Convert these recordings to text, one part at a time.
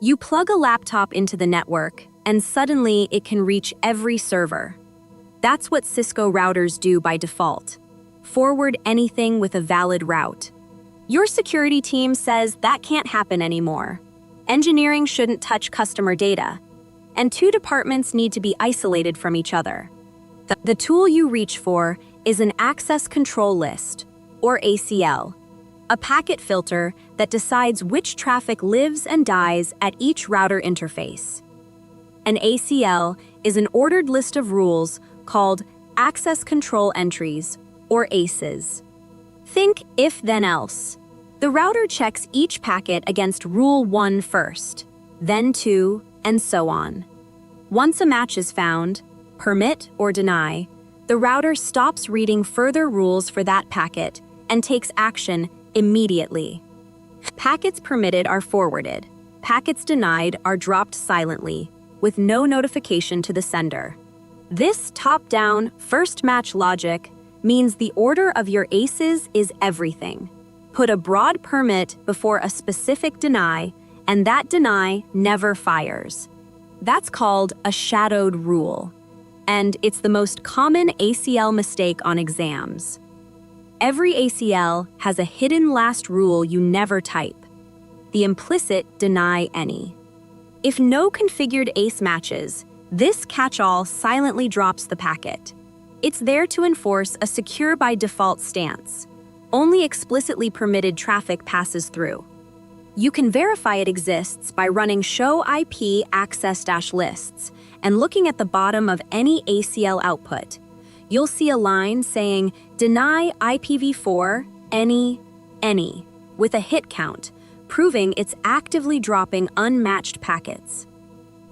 You plug a laptop into the network, and suddenly it can reach every server. That's what Cisco routers do by default. Forward anything with a valid route. Your security team says that can't happen anymore. Engineering shouldn't touch customer data. And two departments need to be isolated from each other. The tool you reach for is an access control list, or ACL, a packet filter that decides which traffic lives and dies at each router interface. An ACL is an ordered list of rules called Access Control Entries, or ACEs. Think if then else. The router checks each packet against Rule 1 first, then 2, and so on. Once a match is found, permit or deny, the router stops reading further rules for that packet and takes action immediately. Packets permitted are forwarded. Packets denied are dropped silently, with no notification to the sender. This top-down, first-match logic means the order of your ACEs is everything. Put a broad permit before a specific deny, and that deny never fires. That's called a shadowed rule, and it's the most common ACL mistake on exams. Every ACL has a hidden last rule you never type, the implicit deny any. If no configured ACE matches, this catch-all silently drops the packet. It's there to enforce a secure by default stance. Only explicitly permitted traffic passes through. You can verify it exists by running show IP access-lists and looking at the bottom of any ACL output. You'll see a line saying deny IPv4 any with a hit count, proving it's actively dropping unmatched packets.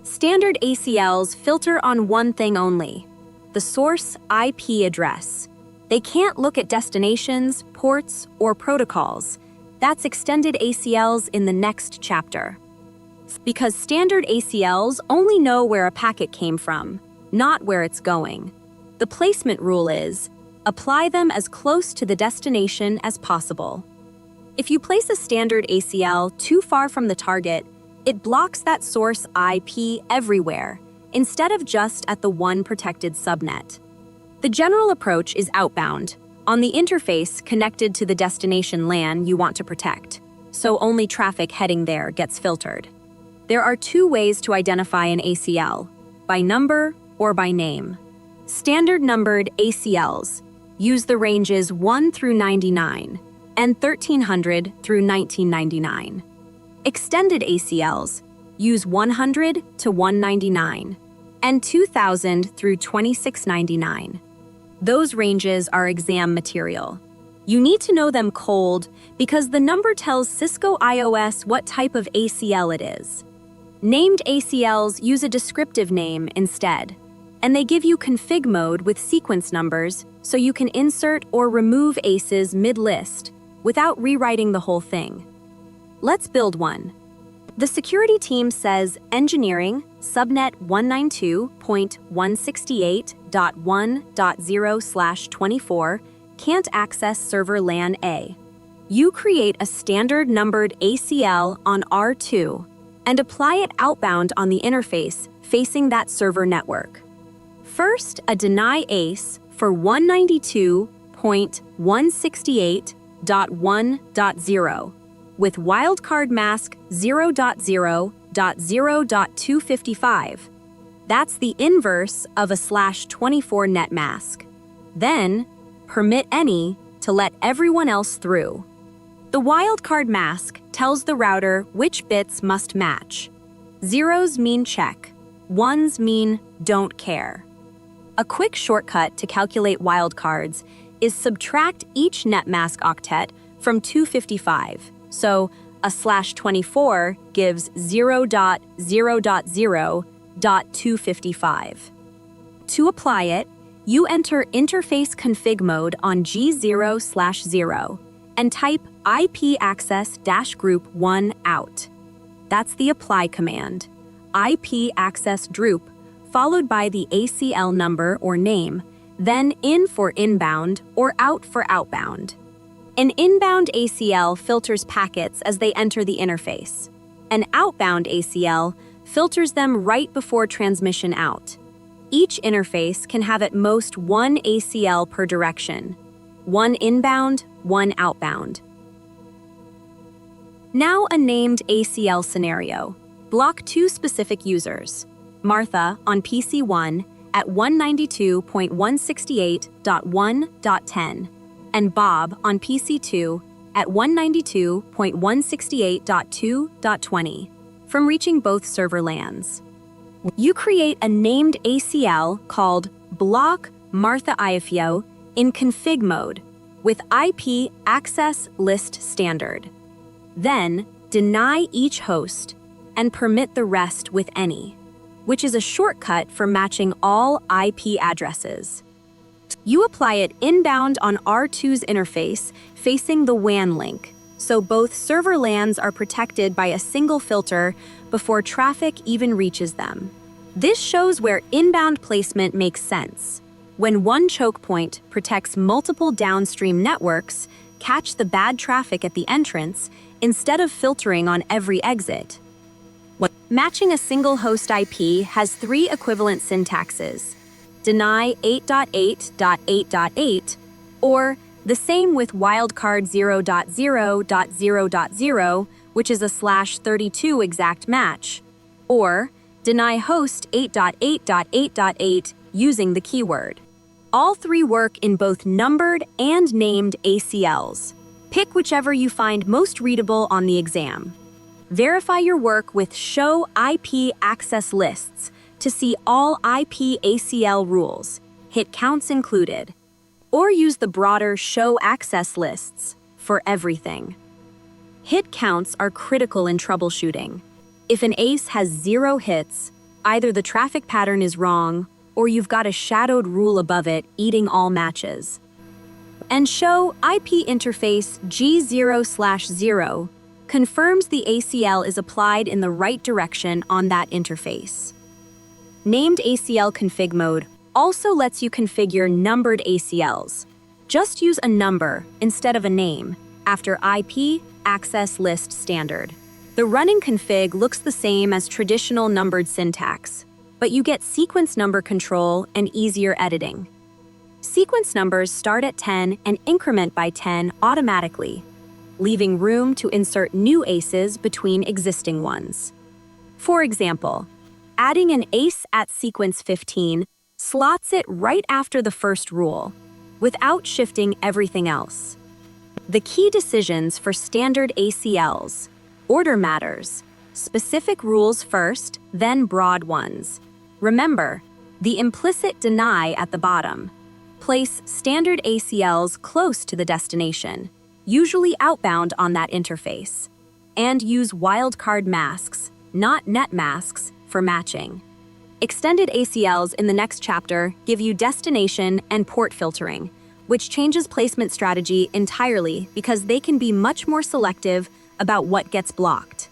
Standard ACLs filter on one thing only, the source IP address. They can't look at destinations, ports, or protocols. That's extended ACLs in the next chapter. Because standard ACLs only know where a packet came from, not where it's going. The placement rule is, apply them as close to the destination as possible. If you place a standard ACL too far from the target, it blocks that source IP everywhere, instead of just at the one protected subnet. The general approach is outbound, on the interface connected to the destination LAN you want to protect, so only traffic heading there gets filtered. There are two ways to identify an ACL, by number or by name. Standard numbered ACLs use the ranges 1 through 99 and 1300 through 1999. Extended ACLs use 100 to 199 and 2000 through 2699. Those ranges are exam material. You need to know them cold because the number tells Cisco IOS what type of ACL it is. Named ACLs use a descriptive name instead, and they give you config mode with sequence numbers so you can insert or remove ACEs mid-list without rewriting the whole thing. Let's build one. The security team says engineering, subnet 192.168.1.0/24 can't access server LAN A. You create a standard numbered ACL on R2 and apply it outbound on the interface facing that server network. First, a deny ACE for 192.168.1.0 with wildcard mask 0.0.0.255. That's the inverse of a /24 net mask. Then, permit any to let everyone else through. The wildcard mask tells the router which bits must match. Zeros mean check, ones mean don't care. A quick shortcut to calculate wildcards is subtract each netmask octet from 255. So a /24 gives 0.0.0.255. To apply it, you enter interface config mode on G0/0 and type IP access-group 1 out. That's the apply command. IP access droop, followed by the ACL number or name, then in for inbound or out for outbound. An inbound ACL filters packets as they enter the interface. An outbound ACL filters them right before transmission out. Each interface can have at most one ACL per direction, one inbound, one outbound. Now a named ACL scenario. Block two specific users, Martha on PC 1 at 192.168.1.10 and Bob on PC 2 at 192.168.2.20 from reaching both server LANs. You create a named ACL called Block Martha IFO in config mode with IP access list standard. Then deny each host and permit the rest with any, which is a shortcut for matching all IP addresses. You apply it inbound on R2's interface facing the WAN link, so both server LANs are protected by a single filter before traffic even reaches them. This shows where inbound placement makes sense. When one choke point protects multiple downstream networks, catch the bad traffic at the entrance instead of filtering on every exit. Matching a single host IP has three equivalent syntaxes: deny 8.8.8.8, or the same with wildcard 0.0.0.0, which is a /32 exact match, or deny host 8.8.8.8 using the keyword. All three work in both numbered and named ACLs. Pick whichever you find most readable on the exam. Verify your work with Show IP Access Lists to see all IP ACL rules, hit Counts included, or use the broader Show Access Lists for everything. Hit counts are critical in troubleshooting. If an ACE has 0 hits, either the traffic pattern is wrong or you've got a shadowed rule above it eating all matches. And Show IP Interface G0/0 confirms the ACL is applied in the right direction on that interface. Named ACL config mode also lets you configure numbered ACLs. Just use a number instead of a name after IP access list standard. The running config looks the same as traditional numbered syntax, but you get sequence number control and easier editing. Sequence numbers start at 10 and increment by 10 automatically, leaving room to insert new aces between existing ones. For example, adding an ace at sequence 15 slots it right after the first rule, without shifting everything else. The key decisions for standard ACLs: order matters, specific rules first, then broad ones. Remember, the implicit deny at the bottom. Place standard ACLs close to the destination, usually outbound on that interface, and use wildcard masks, not net masks, for matching. Extended ACLs in the next chapter give you destination and port filtering, which changes placement strategy entirely because they can be much more selective about what gets blocked.